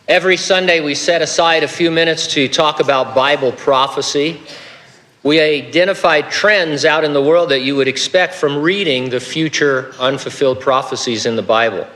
Every Sunday we set aside a few minutes to talk about Bible prophecy. We identify trends out in the world that you would expect from reading the future unfulfilled prophecies in the Bible.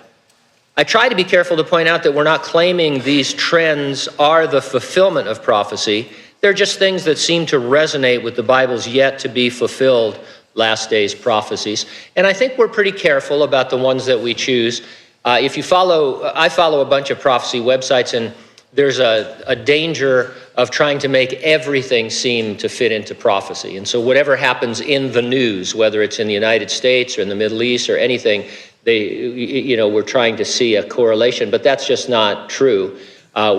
I try to be careful to point out that we're not claiming these trends are the fulfillment of prophecy. They're just things that seem to resonate with the Bible's yet to be fulfilled last days prophecies. And I think we're pretty careful about the ones that we choose. I follow a bunch of prophecy websites, and there's a danger of trying to make everything seem to fit into prophecy. And so whatever happens in the news, whether it's in the United States or in the Middle East or anything, we're trying to see a correlation, but that's just not true.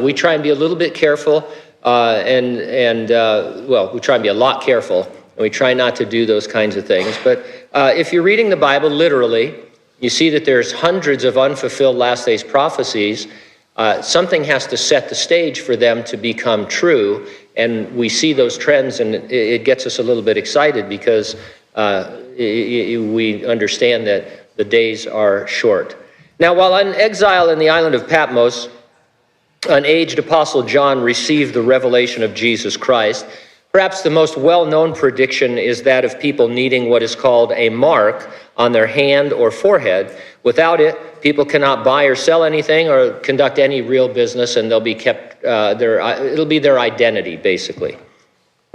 We try and be a little bit careful, we try and be a lot careful, and we try not to do those kinds of things. But if you're reading the Bible literally, you see that there's hundreds of unfulfilled last days prophecies. Something has to set the stage for them to become true, and we see those trends, and it gets us a little bit excited because we understand that the days are short. Now, while on exile in the island of Patmos, an aged apostle John received the revelation of Jesus Christ. Perhaps the most well-known prediction is that of people needing what is called a mark on their hand or forehead. Without it, people cannot buy or sell anything or conduct any real business, and they'll be kept. It'll be their identity, basically.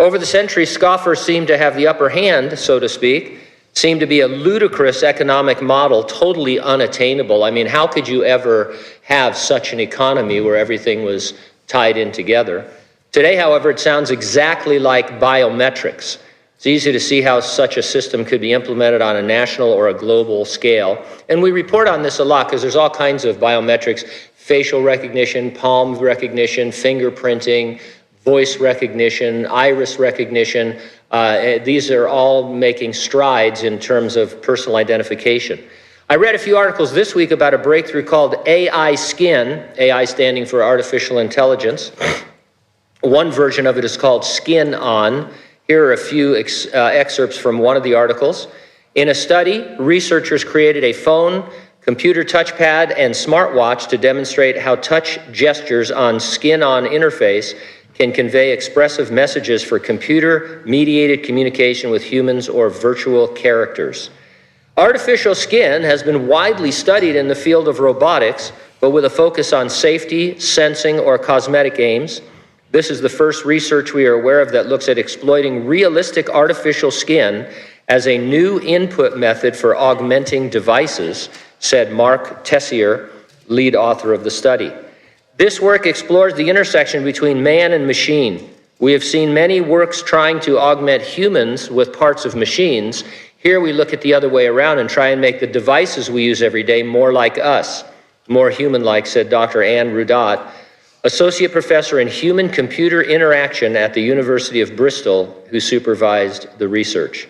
Over the centuries, scoffers seem to have the upper hand, so to speak. Seem to be a ludicrous economic model, totally unattainable. I mean, how could you ever have such an economy where everything was tied in together? Today, however, it sounds exactly like biometrics. It's easy to see how such a system could be implemented on a national or a global scale. And we report on this a lot because there's all kinds of biometrics: facial recognition, palm recognition, fingerprinting, voice recognition, iris recognition. These are all making strides in terms of personal identification. I read a few articles this week about a breakthrough called AI skin, AI standing for artificial intelligence. One version of it is called Skin On. Here are a few excerpts from one of the articles. In a study, researchers created a phone, computer touchpad, and smartwatch to demonstrate how touch gestures on Skin On interface can convey expressive messages for computer-mediated communication with humans or virtual characters. Artificial skin has been widely studied in the field of robotics, but with a focus on safety, sensing, or cosmetic aims. This is the first research we are aware of that looks at exploiting realistic artificial skin as a new input method for augmenting devices, said Mark Tessier, lead author of the study. This work explores the intersection between man and machine. We have seen many works trying to augment humans with parts of machines. Here we look at the other way around and try and make the devices we use every day more like us, more human-like, said Dr. Anne Rudot, associate professor in human-computer interaction at the University of Bristol, who supervised the research.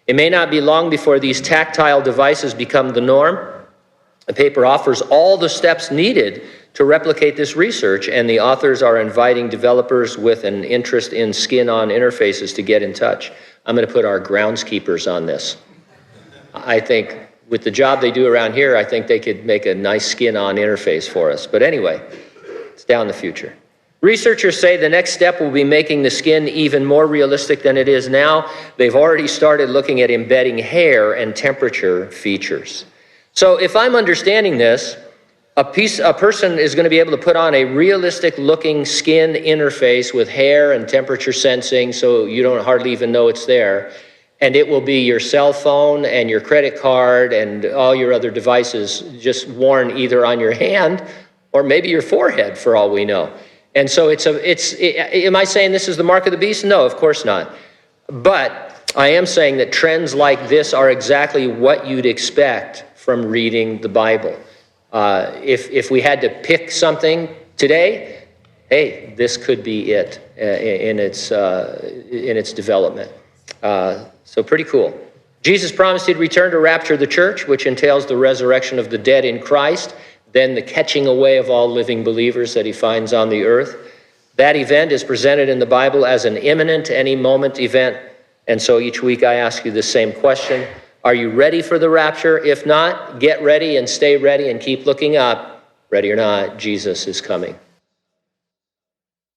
It may not be long before these tactile devices become the norm. The paper offers all the steps needed to replicate this research, and the authors are inviting developers with an interest in skin-on interfaces to get in touch. I'm going to put our groundskeepers on this. I think with the job they do around here, I think they could make a nice skin-on interface for us. But anyway, it's down the future. Researchers say the next step will be making the skin even more realistic than it is now. They've already started looking at embedding hair and temperature features. So if I'm understanding this, a person is going to be able to put on a realistic-looking skin interface with hair and temperature sensing so you don't hardly even know it's there. And it will be your cell phone and your credit card and all your other devices just worn either on your hand or maybe your forehead, for all we know. And so am I saying this is the mark of the beast? No, of course not. But I am saying that trends like this are exactly what you'd expect from reading the Bible. If we had to pick something today, hey, this could be it in its development. So pretty cool. Jesus promised he'd return to rapture the church, which entails the resurrection of the dead in Christ, then the catching away of all living believers that he finds on the earth. That event is presented in the Bible as an imminent, any moment event. And so each week I ask you the same question. Are you ready for the rapture? If not, get ready and stay ready and keep looking up. Ready or not, Jesus is coming.